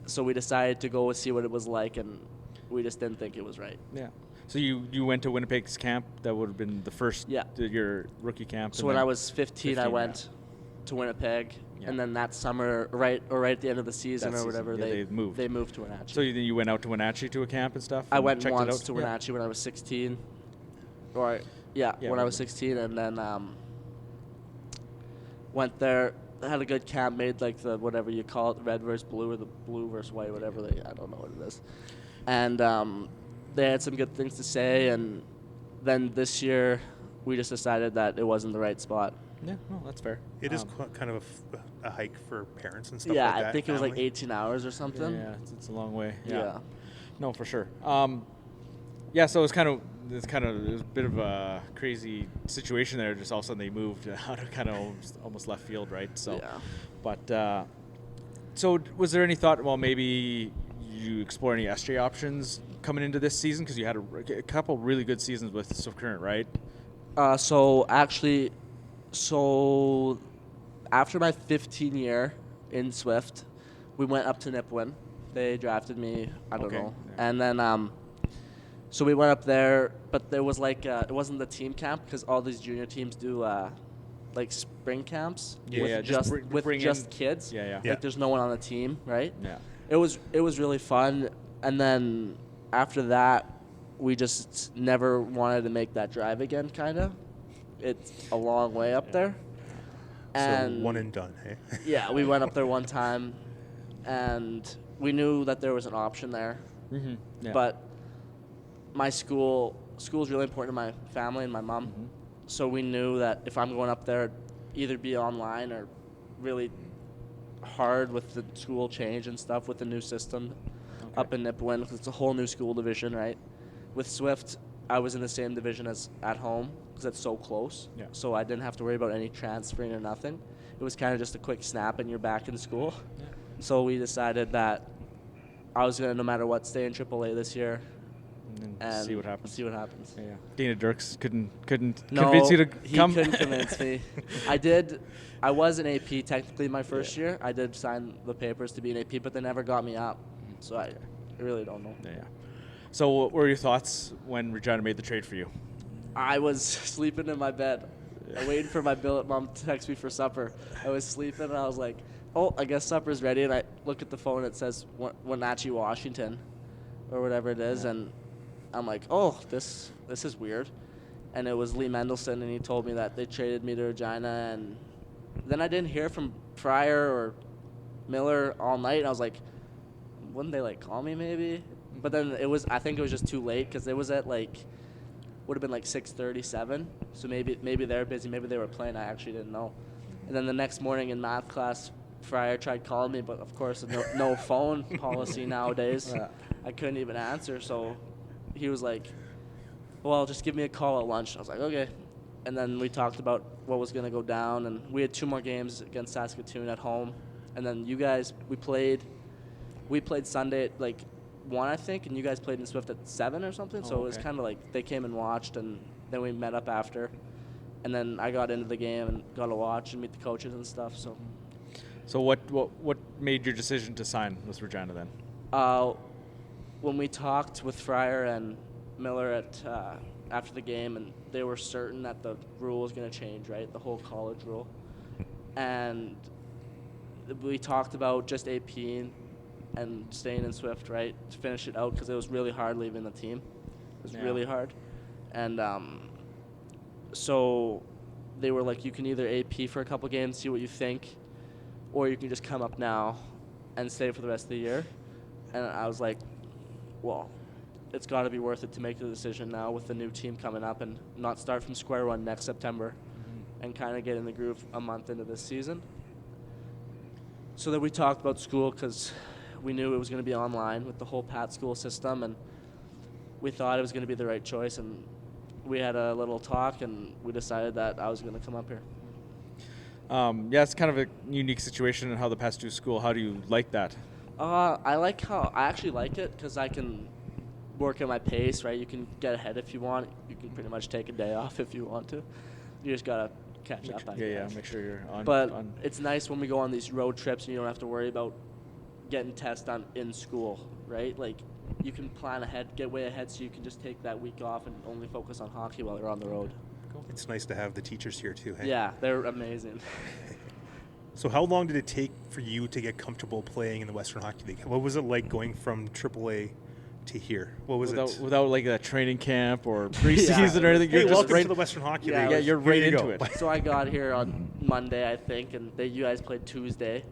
so we decided to go and see what it was like, and we just didn't think it was right. Yeah. So you went to Winnipeg's camp. That would have been the first your rookie camp. So when I was 15 I went to Winnipeg, and then that summer, right at the end of the season or whatever, they moved to Wenatchee. So you went out to Wenatchee to a camp and stuff? I went once to Wenatchee when I was 16. When I was 16, and then went there, had a good camp, made the whatever you call it, red versus blue or the blue versus white, whatever I don't know what it is. And they had some good things to say, and then this year we just decided that it wasn't the right spot. Yeah, no, that's fair. It is kind of a hike for parents and stuff like that. Yeah, I think it was 18 hours or something. Yeah, it's a long way. Yeah. No, for sure. So it was a bit of a crazy situation there. Just all of a sudden they moved out of kind of almost left field, right? So, but so was there any thought? Well, maybe you explore any SJ options coming into this season because you had a couple really good seasons with Swift Current, right? So after my 15 year in Swift, we went up to Nipawin. They drafted me. I don't know, and then. So we went up there, but there was it wasn't the team camp because all these junior teams do spring camps with just kids. There's no one on the team, right? Yeah. It was really fun, and then after that, we just never wanted to make that drive again. Kind of, it's a long way up there. And so one and done, hey? Yeah, we went up there one time, and we knew that there was an option there, but. My school's really important to my family and my mom. Mm-hmm. So we knew that if I'm going up there, either be online or really hard with the school change and stuff with the new system up in Nipawin, because it's a whole new school division, right? With Swift, I was in the same division as at home because it's so close. Yeah. So I didn't have to worry about any transferring or nothing. It was kind of just a quick snap and you're back in school. Yeah. So we decided that I was going to, no matter what, stay in AAA this year. And see what happens. Yeah. Dana Dirks couldn't convince you to come? He couldn't convince me. I was an AP technically my first year. I did sign the papers to be an AP, but they never got me up. So I really don't know. Yeah. So what were your thoughts when Regina made the trade for you? I was sleeping in my bed. I'm waiting for my billet mom to text me for supper. I was sleeping, and I was like, oh, I guess supper's ready. And I look at the phone, it says Wenatchee, Washington, or whatever it is. And I'm like, oh, this is weird. And it was Lee Mendelson, and he told me that they traded me to Regina. And then I didn't hear from Fryer or Miller all night. And I was like, wouldn't they, like, call me maybe? But then I think it was just too late because it was at, like, would have been like 6:37. So maybe they were busy. Maybe they were playing. I actually didn't know. And then the next morning in math class, Fryer tried calling me, but of course, no phone policy nowadays. I couldn't even answer. So he was like, well, just give me a call at lunch. I was like, okay. And then we talked about what was going to go down. And we had 2 more games against Saskatoon at home. And then you guys, we played Sunday at like 1, I think, and you guys played in Swift at 7 or something. So it was kind of like they came and watched, and then we met up after. And then I got into the game and got to watch and meet the coaches and stuff. So what made your decision to sign with Regina then? When we talked with Fryer and Miller after the game, and they were certain that the rule was going to change, right? The whole college rule. And we talked about just APing and staying in Swift, right, to finish it out because it was really hard leaving the team. It was really hard. And so they were like, you can either AP for a couple games, see what you think, or you can just come up now and stay for the rest of the year. And I was like, well, it's got to be worth it to make the decision now with the new team coming up and not start from square one next September and kind of get in the groove a month into this season. So then we talked about school because we knew it was going to be online with the whole PAT school system, and we thought it was going to be the right choice, and we had a little talk, and we decided that I was going to come up here. It's kind of a unique situation in how the PATs do school. How do you like that? I actually like it because I can work at my pace, right? You can get ahead if you want. You can pretty much take a day off if you want to. You just got to catch up. Make sure you're on. But it's nice when we go on these road trips and you don't have to worry about getting tests done in school, right? Like, you can plan ahead, get way ahead, so you can just take that week off and only focus on hockey while you're on the road. Cool. It's nice to have the teachers here too. Hey? Yeah, they're amazing. So how long did it take for you to get comfortable playing in the Western Hockey League? What was it like going from AAA to here? What was it? Without like a training camp or preseason or anything? You're just welcome to the Western Hockey League. Yeah, you're right into it. So I got here on Monday, I think, and you guys played Tuesday.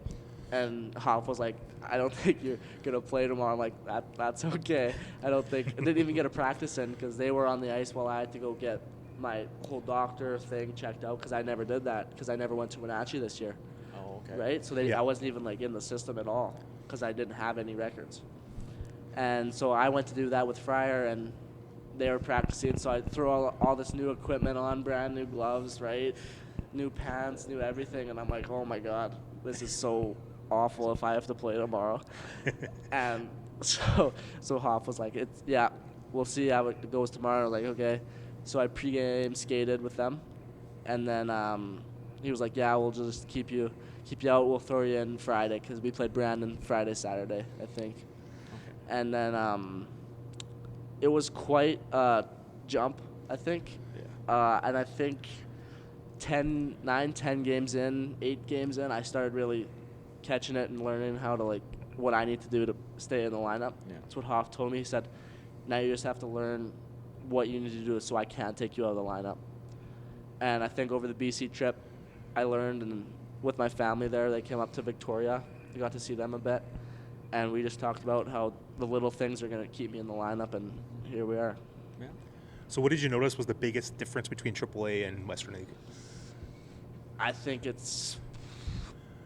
And Howe was like, I don't think you're going to play tomorrow. I'm like, that's okay. I didn't even get a practice in because they were on the ice while I had to go get my whole doctor thing checked out because I never did that because I never went to Wenatchee this year. Oh, okay. Right? So I wasn't even like in the system at all because I didn't have any records. And so I went to do that with Fryer, and they were practicing. So I threw all this new equipment on, brand new gloves, right? New pants, new everything. And I'm like, oh, my God, this is so awful if I have to play tomorrow. And so Hoff was like, we'll see how it goes tomorrow. I was like, okay. So I pregame skated with them, and then he was like, yeah, we'll just keep you out. We'll throw you in Friday because we played Brandon Friday, Saturday, I think. Okay. And then it was quite a jump, I think. Yeah. And I think 10 games in, 8 games in, I started really catching it and learning how to, like, what I need to do to stay in the lineup. Yeah. That's what Hoff told me. He said, now you just have to learn what you need to do so I can't take you out of the lineup. And I think over the BC trip, I learned, and with my family there, they came up to Victoria. I got to see them a bit. And we just talked about how the little things are going to keep me in the lineup, and here we are. Yeah. So what did you notice was the biggest difference between AAA and Western League? I think it's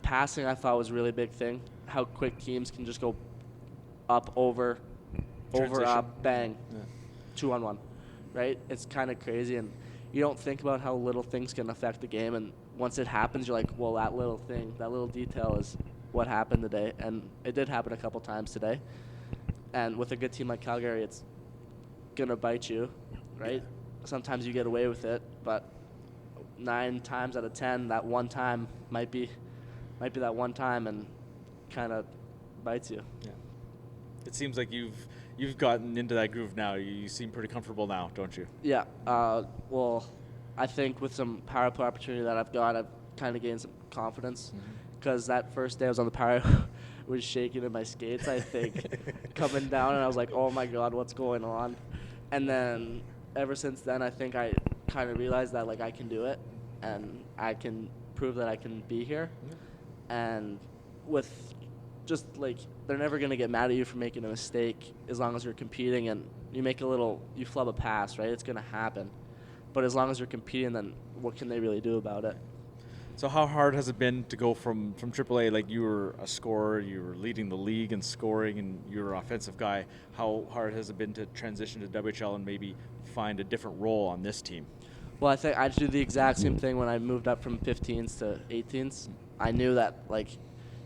passing. I thought was a really big thing. How quick teams can just go up, over, up, bang, 2-on-1, right? It's kind of crazy, and you don't think about how little things can affect the game, and once it happens, you're like, well, that little thing, that little detail is what happened today, and it did happen a couple times today. And with a good team like Calgary, it's gonna bite you, right? Yeah. Sometimes you get away with it, but 9 times out of 10, that one time might be that one time, and kind of bites you. Yeah. It seems like you've gotten into that groove now. You seem pretty comfortable now, don't you? Yeah. Well, I think with some power play opportunity that I've got, I've kind of gained some confidence. Because that first day I was on the power, was shaking in my skates, I think, coming down, and I was like, oh my God, what's going on? And then ever since then, I think I kind of realized that, like, I can do it, and I can prove that I can be here. And with just, like, they're never going to get mad at you for making a mistake as long as you're competing and you flub a pass, right? It's going to happen. But as long as you're competing, then what can they really do about it? So how hard has it been to go from AAA, like you were a scorer, you were leading the league in scoring, and you were an offensive guy. How hard has it been to transition to WHL and maybe find a different role on this team? Well, I think I do the exact same thing when I moved up from 15s to 18s. I knew that, like,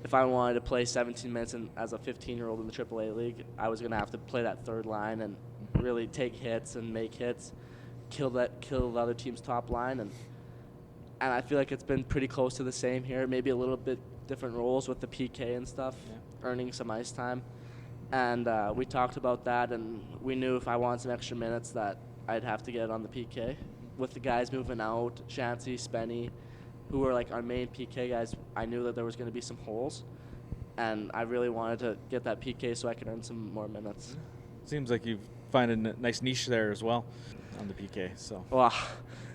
if I wanted to play 17 minutes as a 15-year-old in the AAA league, I was going to have to play that third line and really take hits and make hits, kill the other team's top line, and I feel like it's been pretty close to the same here. Maybe a little bit different roles with the PK and stuff, earning some ice time. And we talked about that, and we knew if I wanted some extra minutes that I'd have to get on the PK. With the guys moving out, Shancy, Spenny, who were like our main PK guys, I knew that there was going to be some holes. And I really wanted to get that PK so I could earn some more minutes. Seems like you've found a nice niche there as well on the PK. So. Well,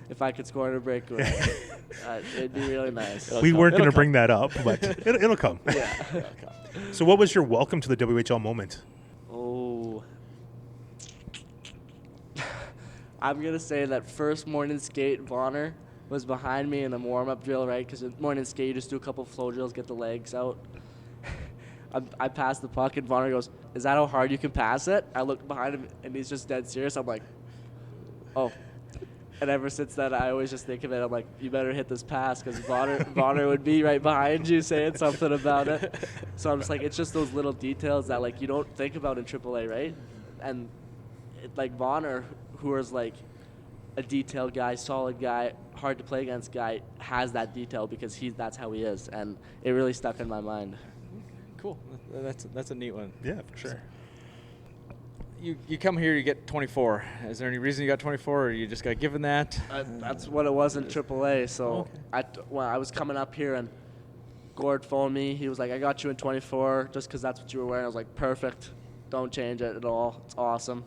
if I could score in a breakaway, it'd be really nice. We weren't going to bring that up, but it'll come. Yeah. So what was your welcome to the WHL moment? Oh. I'm going to say that first morning skate, Vonner was behind me in a warm-up drill, right? Because morning skate, you just do a couple flow drills, get the legs out. I passed the puck, and Vonner goes, "Is that how hard you can pass it?" I looked behind him, and he's just dead serious. I'm like, oh. And ever since then, I always just think of it. I'm like, you better hit this pass because Vonner would be right behind you saying something about it. So I'm just like, it's just those little details that, like, you don't think about in AAA, right? And like Vonner, who is like a detailed guy, solid guy, hard to play against guy, has that detail because that's how he is, and it really stuck in my mind. Cool. That's a neat one. Yeah, for sure. You come here, you get 24. Is there any reason you got 24, or you just got given that? That's what it was in AAA. So I was coming up here, and Gord phoned me. He was like, "I got you in 24 just because that's what you were wearing." I was like, "Perfect. Don't change it at all. It's awesome."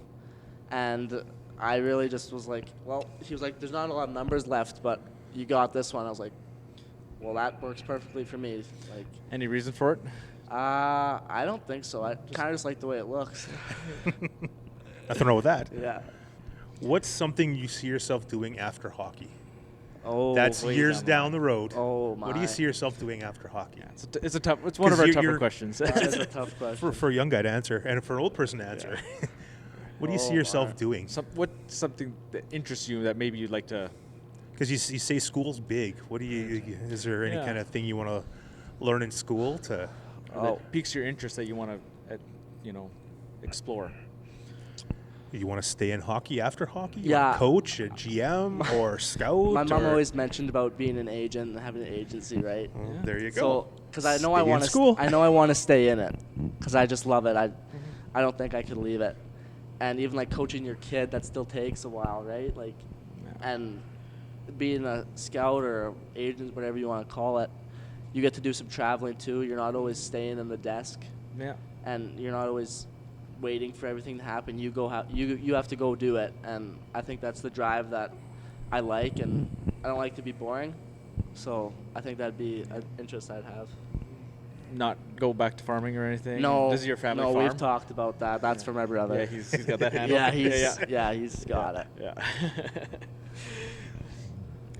And I really just was like, well, he was like, "There's not a lot of numbers left, but you got this one." I was like, well, that works perfectly for me. Like, any reason for it? I don't think so. I kind of just like the way it looks. Nothing wrong with that. Yeah. What's something you see yourself doing after hockey? Oh, that's years down the road. Oh my! What do you see yourself doing after hocky? Yeah, it's one of our tougher questions. It's a tough question for a young guy to answer, and for an old person to answer. Yeah. What do you see yourself doing? What's something that interests you that maybe you'd like to? Because you say school's big. What do you? Is there any kind of thing you want to learn in school that piques your interest that you want to, explore? You want to stay in hockey after hockey? You yeah. Want to coach, a GM, or scout? My mom always mentioned about being an agent and having an agency, right? Well, yeah. There you go. So, because I know I want to stay in it, because I just love it. I don't think I could leave it. And even like coaching your kid, that still takes a while, right? Like, and being a scout or agent, whatever you want to call it, you get to do some traveling too. You're not always staying in the desk. Yeah. And you're not always waiting for everything to happen. You have to go do it, and I think that's the drive that I like, and I don't like to be boring, so I think that'd be an interest I'd have. Not go back to farming or anything? No. This is your family farm? No, we've talked about that. That's from my brother. Yeah, he's got that handle. He's got it. Yeah.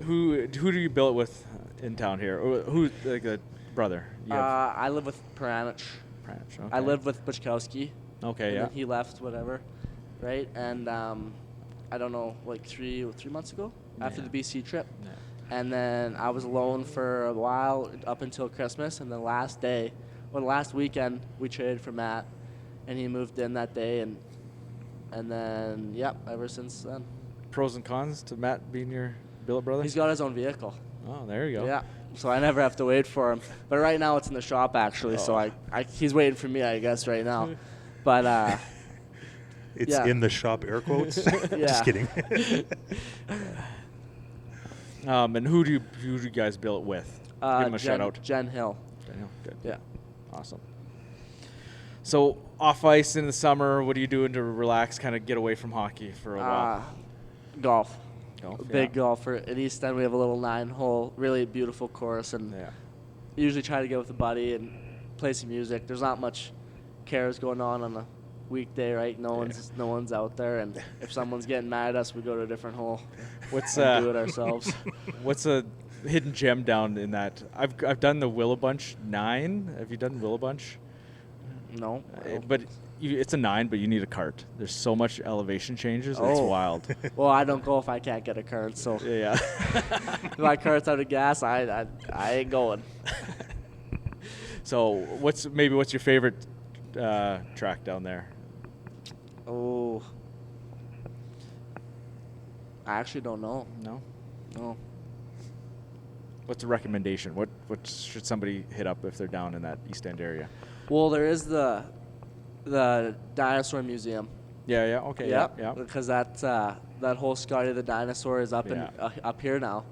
Who do you bill it with in town here? Or who's like a brother? I live with Peranich. Okay. I live with Buchkowski. Okay, and then he left, whatever, right? And I don't know, like three months ago after the BC trip. Yeah. And then I was alone for a while up until Christmas, and the last weekend, we traded for Matt, and he moved in that day, and then, ever since then. Pros and cons to Matt being your billet brother? He's got his own vehicle. Oh, there you go. Yeah, so I never have to wait for him. But right now it's in the shop, actually, so he's waiting for me, I guess, right now. But it's in the shop, air quotes. Just kidding. And who do you guys bill it with? Give him a shout out. Jen Hill. Good. Yeah. Awesome. So off ice in the summer, what are you doing to relax, kind of get away from hockey for a while? Golf. Big yeah. golfer. At East End, we have a little 9-hole, really beautiful course, and usually try to get with a buddy and play some music. There's not much cares going on a weekday, right? No one's out there, and if someone's getting mad at us, we go to a different hole. Do it ourselves. What's a hidden gem down in that? I've done the Willabunch 9. Have you done Willabunch? No. But it's a 9, but you need a cart. There's so much elevation changes. It's wild. Well, I don't go if I can't get a cart. So yeah. If my cart's out of gas, I ain't going. So what's your favorite track down there? Oh, I actually don't know. No. What's a recommendation? What should somebody hit up if they're down in that East End area? Well, there is the dinosaur museum. Yeah. Okay. Yeah. Because that whole Scotty the dinosaur is up up here now.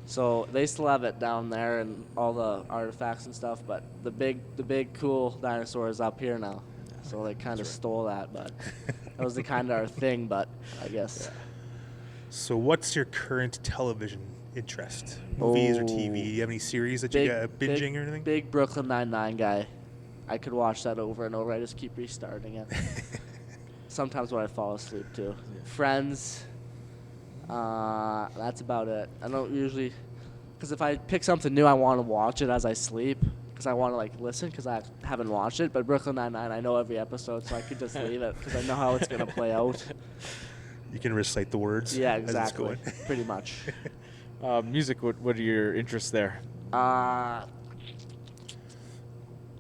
So they still have it down there and all the artifacts and stuff, but the big cool dinosaur is up here now. So they kind of stole that, but that was the kind of our thing. But I guess. Yeah. So what's your current television interest? Movies or TV? Do you have any series that you got binging or anything? Big Brooklyn Nine-Nine guy. I could watch that over and over. I just keep restarting it. Sometimes when I fall asleep too. Yeah. Friends. That's about it. I don't usually, because if I pick something new, I want to watch it as I sleep, because I want to listen, because I haven't watched it. But Brooklyn Nine-Nine, I know every episode, so I could just leave it because I know how it's gonna play out. You can recite the words. Yeah, exactly. Pretty much. Music. What are your interests there?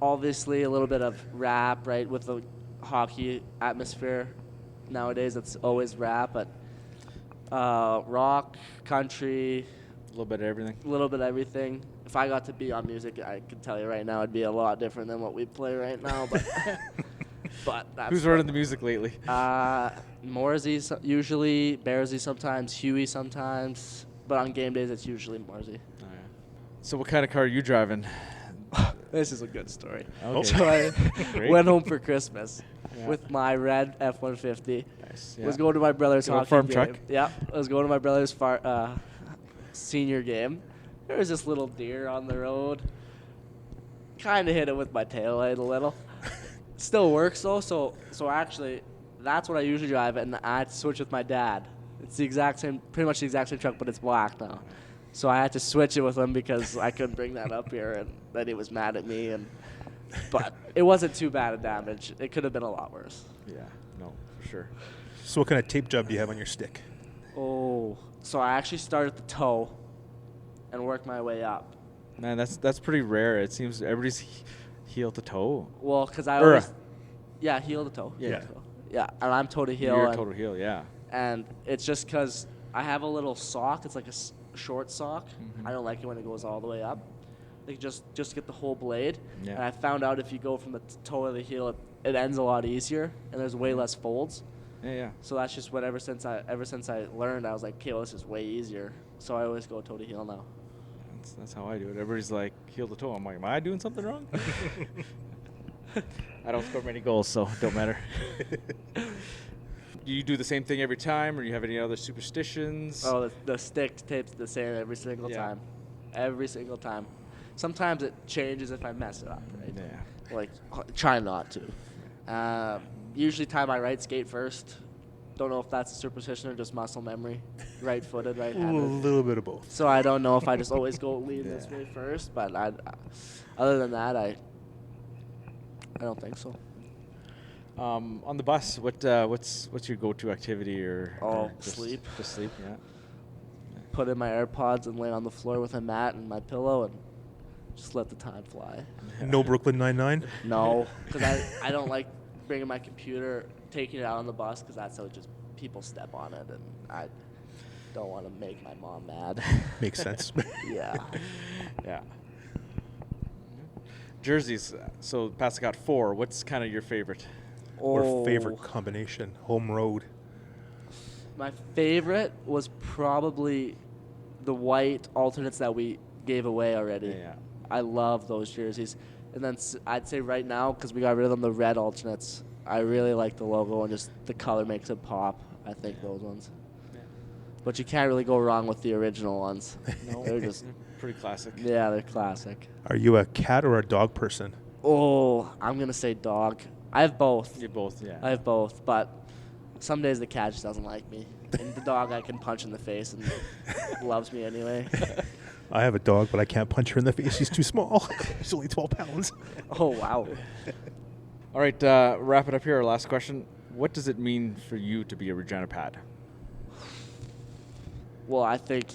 Obviously, a little bit of rap, right? With the hockey atmosphere nowadays, it's always rap, but. Rock, country. A little bit of everything. A little bit of everything. If I got to be on music, I could tell you right now it'd be a lot different than what we play right now. But that's who's running the music lately? Morsey usually, Bearsy sometimes, Huey sometimes. But on game days, it's usually Morsey. Oh, yeah. So what kind of car are you driving? This is a good story. Okay. So I went home for Christmas with my red F-150. Nice. Yeah. Was going to my brother's hockey farm game. Truck. Yeah, I was going to my brother's senior game. There was this little deer on the road. Kind of hit it with my taillight a little. Still works though. So actually, that's what I usually drive, and I had to switch with my dad. It's the exact same, pretty much the exact same truck, but it's black now. So I had to switch it with him because I couldn't bring that up here, and then he was mad at me. But it wasn't too bad a damage. It could have been a lot worse. Yeah, no, for sure. So what kind of tape job do you have on your stick? Oh, so I actually start at the toe and work my way up. Man, that's pretty rare. It seems everybody's heel to toe. Well, because I always, heel to toe. Yeah. Yeah, and I'm toe to heel. You're toe to heel, yeah. And it's just because I have a little sock. It's like a short sock. Mm-hmm. I don't like it when it goes all the way up. Like just get the whole blade. Yeah. And I found out if you go from the toe to the heel, it ends a lot easier, and there's way less folds. Yeah. So that's just what ever since I learned, I was like, okay, well, this is way easier. So I always go toe to heel now. That's how I do it. Everybody's like heel to toe. I'm like, am I doing something wrong? I don't score many goals, so it don't matter. Do you do the same thing every time, or do you have any other superstitions? Oh, the stick tape's the same every single time. Every single time. Sometimes it changes if I mess it up, right? Yeah. Like, try not to. Usually tie my right skate first. Don't know if that's a superstition or just muscle memory. Right-footed, right-handed. A little bit of both. So I don't know if I just always go lean this way first, but other than that, I don't think so. On the bus, what's your go-to activity or just sleep? Just sleep, yeah. Put in my AirPods and lay on the floor with a mat and my pillow and just let the time fly. No Brooklyn Nine-Nine? No, because I don't like bringing my computer, taking it out on the bus, because that's how just people step on it, and I don't want to make my mom mad. Makes sense. Yeah. Yeah. Jerseys. So Pat's got 4. What's kind of your favorite? Or favorite combination? Home road. My favorite was probably the white alternates that we gave away already. Yeah. I love those jerseys. And then I'd say right now, because we got rid of them, the red alternates. I really like the logo and just the color makes it pop. I think those ones. Yeah. But you can't really go wrong with the original ones. No, they're just pretty classic. Yeah, they're classic. Are you a cat or a dog person? Oh, I'm going to say dog. I have both. You both, yeah. I have both, but some days the cat just doesn't like me. And the dog I can punch in the face and loves me anyway. I have a dog, but I can't punch her in the face. She's too small. She's only 12 pounds. Oh, wow. All right, wrap it up here. Our last question. What does it mean for you to be a Regina Pat? Well, I think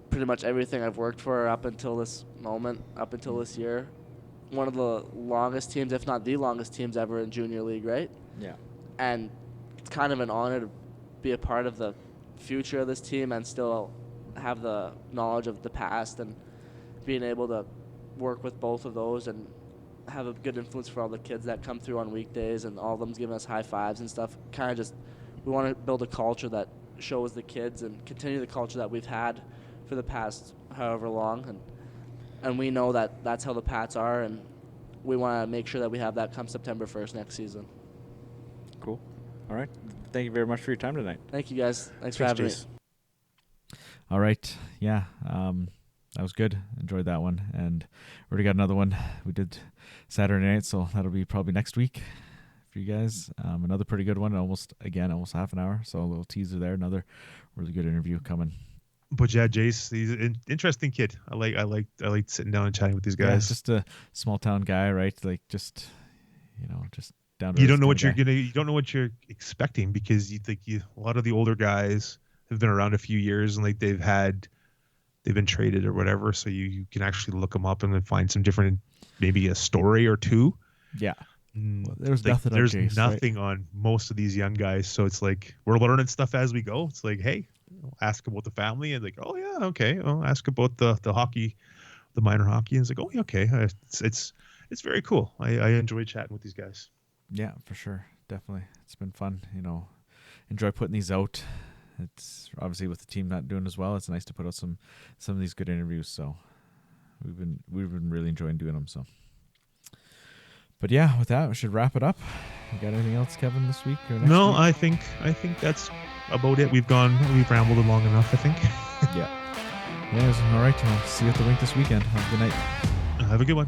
pretty much everything I've worked for up until this moment, up until this year. One of the longest teams, if not the longest teams ever in junior league, right? Yeah. And it's kind of an honor to be a part of the future of this team and still have the knowledge of the past, and being able to work with both of those and have a good influence for all the kids that come through on weekdays, and all of them's giving us high fives and stuff. Kind of just, we want to build a culture that shows the kids and continue the culture that we've had for the past however long, and we know that that's how the Pats are, and we want to make sure that we have that come September 1st next season. Cool. All right. Thank you very much for your time tonight. Thank you, guys. Thanks for having me. All right. Yeah. That was good. Enjoyed that one. And we already got another one we did Saturday night, so that'll be probably next week for you guys. Another pretty good one, almost half an hour. So a little teaser there. Another really good interview coming. But yeah, Jace, he's an interesting kid. I like sitting down and chatting with these guys. Yeah, just a small town guy, right? Like just down to you don't know what you don't know what you're expecting, because you think a lot of the older guys have been around a few years and like they've been traded or whatever, so you can actually look them up and then find some different, maybe a story or two. Yeah. Well, there's nothing right? On most of these young guys, so it's like we're learning stuff as we go. It's like, hey, ask about the family, and like, oh yeah, okay. Well, ask about the hockey, the minor hockey, and it's like, oh yeah, okay. It's very cool. I enjoy chatting with these guys. Yeah, for sure, definitely. It's been fun. Enjoy putting these out. It's obviously with the team not doing as well, it's nice to put out some of these good interviews. So we've been really enjoying doing them. So, but yeah, with that, we should wrap it up. You got anything else, Kevin, this week or next No, week? I think that's about it. We've rambled long enough, I think. Yeah. All right. I'll see you at the rink this weekend. Have a good night. Have a good one.